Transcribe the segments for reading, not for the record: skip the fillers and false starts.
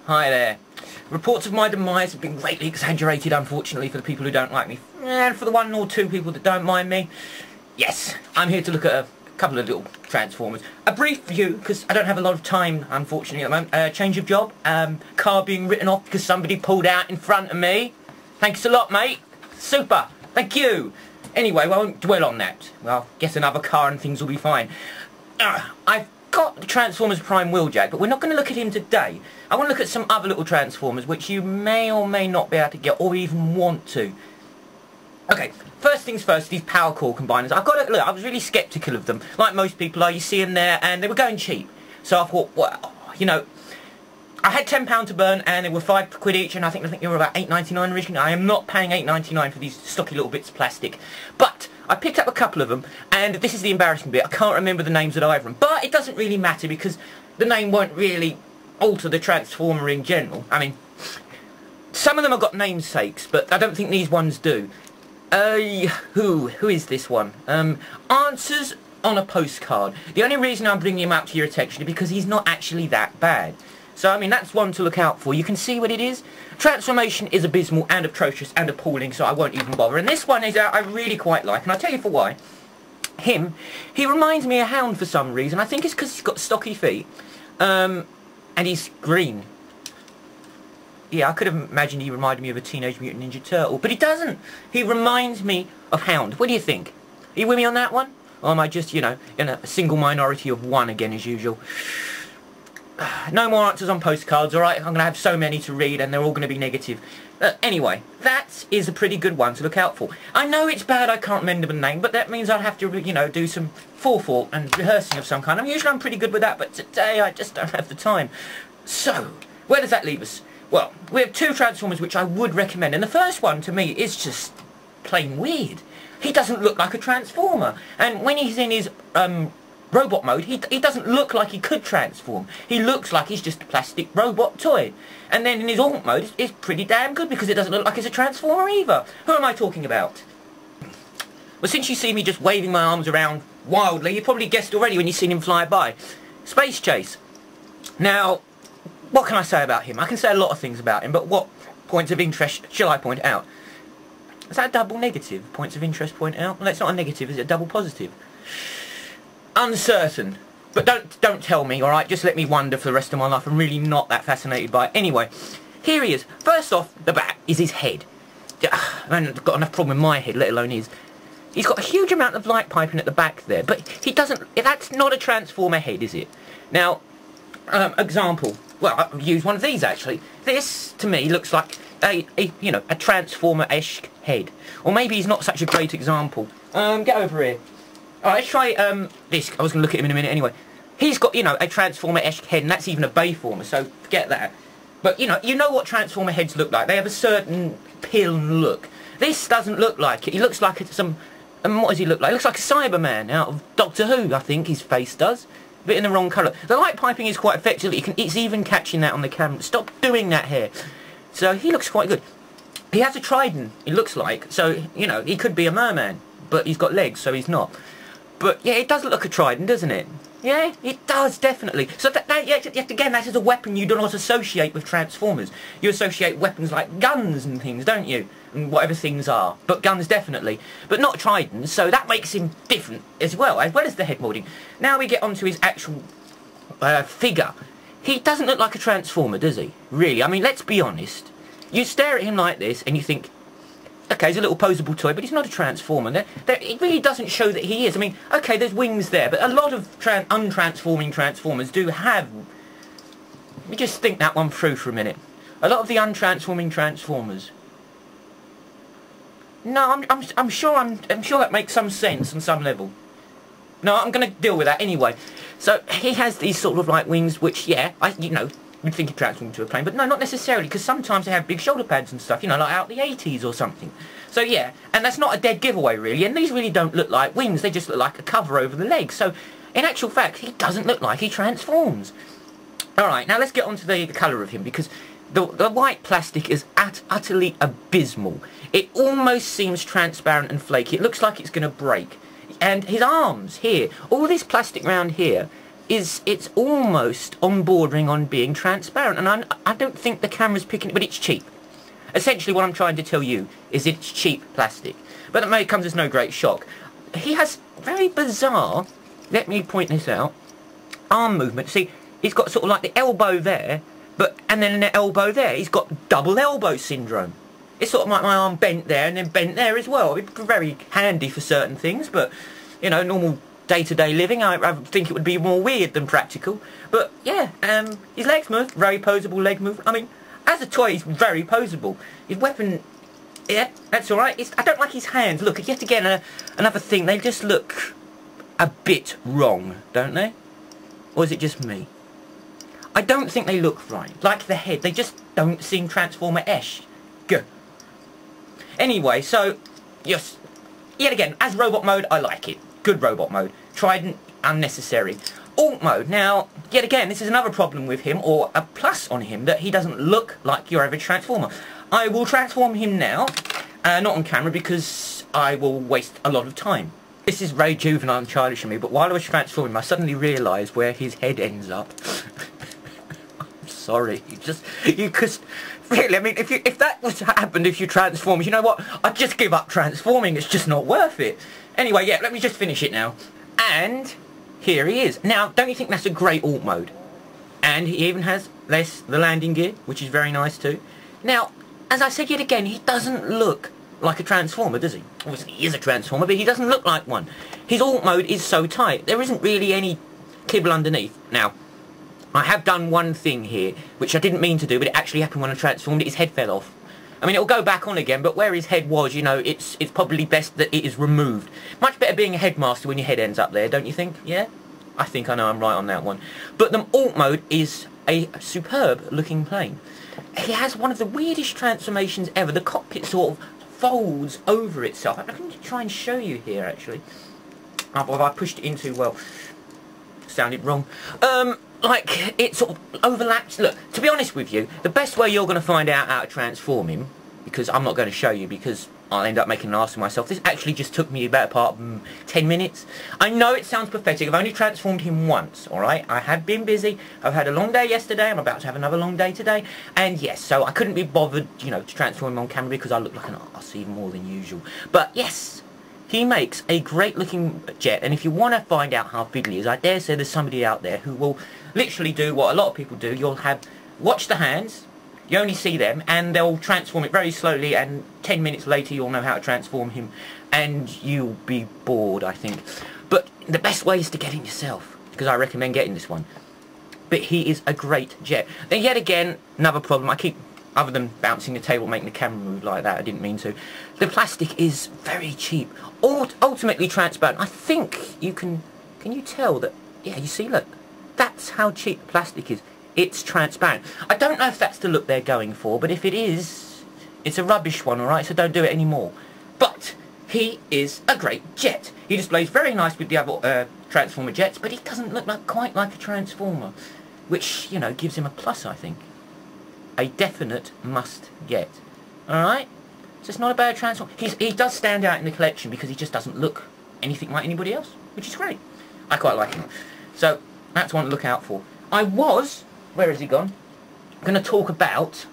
Hi there. Reports of my demise have been greatly exaggerated, unfortunately, for the people who don't like me. And for the 1 or 2 people that don't mind me, yes, I'm here to look at a couple of little transformers. A brief view, because I don't have a lot of time, unfortunately, at the moment. Change of job, car being written off because somebody pulled out in front of me. Thanks a lot, mate. Super. Thank you. Anyway, we won't dwell on that. Well, get another car and things will be fine. I've got the Transformers Prime Wheeljack, but we're not going to look at him today. I want to look at some other little Transformers which you may or may not be able to get or even want to. Okay, first things first, these power core combiners. I've got to look, I was really sceptical of them, like most people are. You see them there, and they were going cheap. So I thought, well, you know, I had £10 to burn, and they were £5 each, and I think they were about £8.99 originally. I am not paying £8.99 for these stocky little bits of plastic, but I picked up a couple of them, and this is the embarrassing bit. I can't remember the names of either of them, but it doesn't really matter because the name won't really alter the Transformer in general. I mean, some of them have got namesakes, but I don't think these ones do. Who is this one? Answers on a postcard. The only reason I'm bringing him up to your attention is because he's not actually that bad. So, I mean, that's one to look out for. You can see what it is. Transformation is abysmal and atrocious and appalling, so I won't even bother. And this one is I really quite like, and I'll tell you for why. He reminds me of Hound for some reason. I think it's because he's got stocky feet. And he's green. Yeah, I could have imagined he reminded me of a Teenage Mutant Ninja Turtle, but he doesn't. He reminds me of Hound. What do you think? Are you with me on that one? Or am I just, you know, in a single minority of one again as usual? No more answers on postcards, alright? I'm going to have so many to read and they're all going to be negative. Anyway, that is a pretty good one to look out for. I know it's bad I can't remember the name, but that means I'll have to, you know, do some forethought and rehearsing of some kind. Usually I'm pretty good with that, but today I just don't have the time. So, where does that leave us? Well, we have 2 Transformers which I would recommend, and the first one to me is just plain weird. He doesn't look like a Transformer, and when he's in his robot mode, he doesn't look like he could transform. He looks like he's just a plastic robot toy. And then in his alt mode, it's pretty damn good because it doesn't look like it's a Transformer either. Who am I talking about? Well, since you see me just waving my arms around wildly, you probably guessed already when you've seen him fly by. Space Chase. Now, what can I say about him? I can say a lot of things about him, but what points of interest shall I point out? Is that a double negative? Points of interest point out? Well, that's not a negative, is it a double positive? Uncertain. But don't tell me, alright? Just let me wonder for the rest of my life. I'm really not that fascinated by it. Anyway, here he is. First off the bat is his head. I haven't got enough problem with my head, let alone his. He's got a huge amount of light piping at the back there, but he doesn't. That's not a Transformer head, is it? Now, example. Well, I've used one of these actually. This to me looks like a Transformer-esque head. Or maybe he's not such a great example. Get over here. Alright, let's try this. I was going to look at him in a minute anyway. He's got, you know, a Transformer-esque head, and that's even a Bayformer, so forget that. But, you know what Transformer heads look like. They have a certain pill look. This doesn't look like it. He looks like some... what does he look like? He looks like a Cyberman out of Doctor Who, I think his face does. A bit in the wrong colour. The light piping is quite effective. It's even catching that on the camera. Stop doing that here. So, he looks quite good. He has a trident, it looks like. So, you know, he could be a merman. But he's got legs, so he's not. But, yeah, it does look like a trident, doesn't it? Yeah, it does, definitely. So, yet again, that is a weapon you do not associate with Transformers. You associate weapons like guns and things, don't you? And whatever things are. But guns, definitely. But not tridents, so that makes him different as well as the head moulding. Now we get onto his actual figure. He doesn't look like a Transformer, does he? Really, I mean, let's be honest. You stare at him like this, and you think... Okay, he's a little posable toy, but he's not a Transformer. It really doesn't show that he is. I mean, okay, there's wings there, but a lot of untransforming Transformers do have... Let me just think that one through for a minute. A lot of the untransforming Transformers... No, I'm sure that makes some sense on some level. No, I'm going to deal with that anyway. So, he has these sort of like wings, which, yeah, you'd think it transformed into a plane, but no, not necessarily, because sometimes they have big shoulder pads and stuff, you know, like out the 80s or something. So yeah, and that's not a dead giveaway really, and these really don't look like wings, they just look like a cover over the legs. So, in actual fact, he doesn't look like he transforms. Alright, now let's get on to the colour of him, because the white plastic is utterly abysmal. It almost seems transparent and flaky, it looks like it's going to break. And his arms here, all this plastic round here, it's almost on bordering on being transparent, and I don't think the camera's picking it, but it's cheap. Essentially what I'm trying to tell you is it's cheap plastic. But it comes as no great shock. He has very bizarre, let me point this out, arm movement. See, he's got sort of like the elbow there, and then the elbow there. He's got double elbow syndrome. It's sort of like my arm bent there and then bent there as well. It's very handy for certain things, but, you know, normal day-to-day living, I think it would be more weird than practical. But, yeah, his legs move, very poseable leg move. I mean, as a toy, he's very poseable. His weapon, yeah, that's alright. I don't like his hands. Look, yet again, another thing, they just look a bit wrong, don't they? Or is it just me? I don't think they look right. Like the head, they just don't seem Transformer-esque. Good. Anyway, so, yes, yet again, as robot mode, I like it. Good robot mode. Trident, unnecessary. Alt mode, now, yet again, this is another problem with him, or a plus on him, that he doesn't look like your average Transformer. I will transform him now, not on camera, because I will waste a lot of time. This is very juvenile and childish of me, but while I was transforming him, I suddenly realised where his head ends up. I'm sorry, you could... Really, I mean, if that was happened if you transform, you know what? I'd just give up transforming, it's just not worth it. Anyway, yeah, let me just finish it now. And here he is. Now, don't you think that's a great alt mode? And he even has the landing gear, which is very nice too. Now, as I said yet again, he doesn't look like a Transformer, does he? Obviously, he is a Transformer, but he doesn't look like one. His alt mode is so tight, there isn't really any kibble underneath. Now, I have done one thing here, which I didn't mean to do, but it actually happened when I transformed it. His head fell off. I mean, it'll go back on again, but where his head was, you know, it's probably best that it is removed. Much better being a headmaster when your head ends up there, don't you think? Yeah? I think I know I'm right on that one. But the alt mode is a superb looking plane. He has one of the weirdest transformations ever. The cockpit sort of folds over itself. I'm going to try and show you here, actually. Oh, I pushed it in too well. Sounded wrong. Like, it sort of overlaps. Look, to be honest with you, the best way you're going to find out how to transform him, because I'm not going to show you because I'll end up making an ass of myself. This actually just took me about a part of 10 minutes. I know it sounds pathetic. I've only transformed him once, alright? I have been busy. I've had a long day yesterday. I'm about to have another long day today. And yes, so I couldn't be bothered, you know, to transform him on camera because I look like an ass even more than usual. But yes, he makes a great looking jet, and if you want to find out how fiddly he is, I dare say there's somebody out there who will literally do what a lot of people do. You'll watch the hands, you only see them, and they'll transform it very slowly, and 10 minutes later you'll know how to transform him, and you'll be bored, I think. But the best way is to get him yourself, because I recommend getting this one. But he is a great jet. Then yet again, another problem, other than bouncing the table, making the camera move like that, I didn't mean to. The plastic is very cheap, ultimately transparent. I think you can you tell that, yeah, you see, look, that's how cheap plastic is. It's transparent. I don't know if that's the look they're going for, but if it is, it's a rubbish one, alright, so don't do it anymore. But he is a great jet. He displays very nice with the other Transformer jets, but he doesn't look quite like a Transformer, which, you know, gives him a plus, I think. A definite must get. Alright? So it's not a bad Transformer. He does stand out in the collection because he just doesn't look anything like anybody else, which is great. I quite like him. So, that's one to look out for. I was, where has he gone? Going to talk about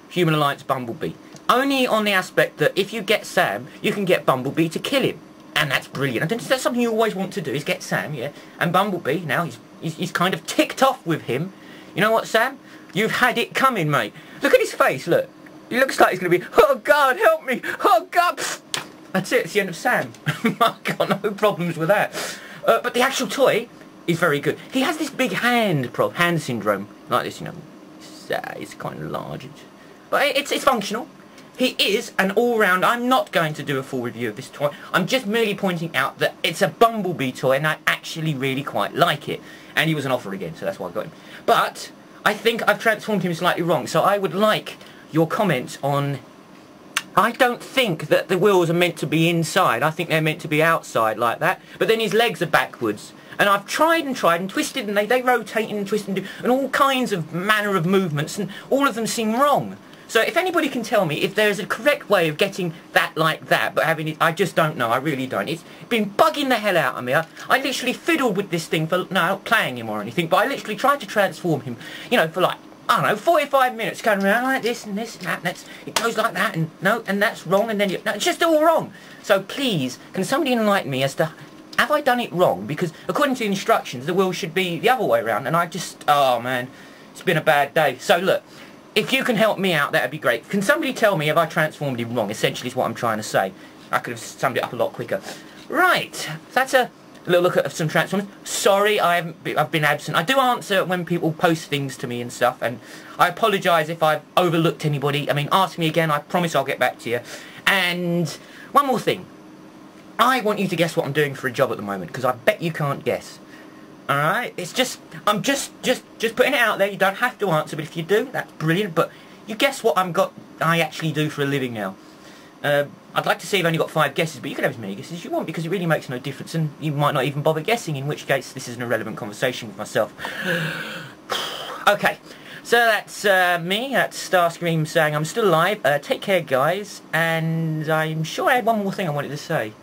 Human Alliance Bumblebee. Only on the aspect that if you get Sam, you can get Bumblebee to kill him. And that's brilliant. And that's something you always want to do, is get Sam, yeah? And Bumblebee, now, he's kind of ticked off with him. You know what, Sam? You've had it coming, mate. Look at his face, look. He looks like he's going to be, oh, God, help me. Oh, God. That's it, it's the end of Sam. I've got no problems with that. But the actual toy is very good. He has this big hand syndrome. Like this, you know. It's kind of large. But it's functional. He is an all-round... I'm not going to do a full review of this toy. I'm just merely pointing out that it's a Bumblebee toy, and I actually really quite like it. And he was an offer again, so that's why I got him. But I think I've transformed him slightly wrong, so I would like your comments on... I don't think that the wheels are meant to be inside. I think they're meant to be outside like that. But then his legs are backwards. And I've tried and twisted, and they rotate and twist and do and all kinds of manner of movements, and all of them seem wrong. So if anybody can tell me if there's a correct way of getting that like that, but having it, I just don't know, I really don't. It's been bugging the hell out of me. I literally fiddled with this thing for, no, not playing him or anything, but I literally tried to transform him, you know, for like, I don't know, 45 minutes going around like this and this and that, and that's, it goes like that, and no, and that's wrong, and then no, it's just all wrong. So please, can somebody enlighten me as to, have I done it wrong? Because according to the instructions, the wheel should be the other way around, and I just, oh man, it's been a bad day. So look, if you can help me out, that'd be great. Can somebody tell me if I transformed him wrong? Essentially is what I'm trying to say. I could have summed it up a lot quicker. Right, so that's a little look at some transformers. Sorry, I've been absent. I do answer when people post things to me and stuff, and I apologise if I've overlooked anybody. I mean, ask me again, I promise I'll get back to you. And one more thing. I want you to guess what I'm doing for a job at the moment, because I bet you can't guess. Alright, it's just, I'm just putting it out there. You don't have to answer, but if you do, that's brilliant. But you guess what I actually do for a living now. I'd like to see if I've only got 5 guesses, but you can have as many guesses as you want, because it really makes no difference, and you might not even bother guessing, in which case this is an irrelevant conversation with myself. Okay, so that's me, that's Starscream saying I'm still alive. Take care, guys, and I'm sure I had one more thing I wanted to say.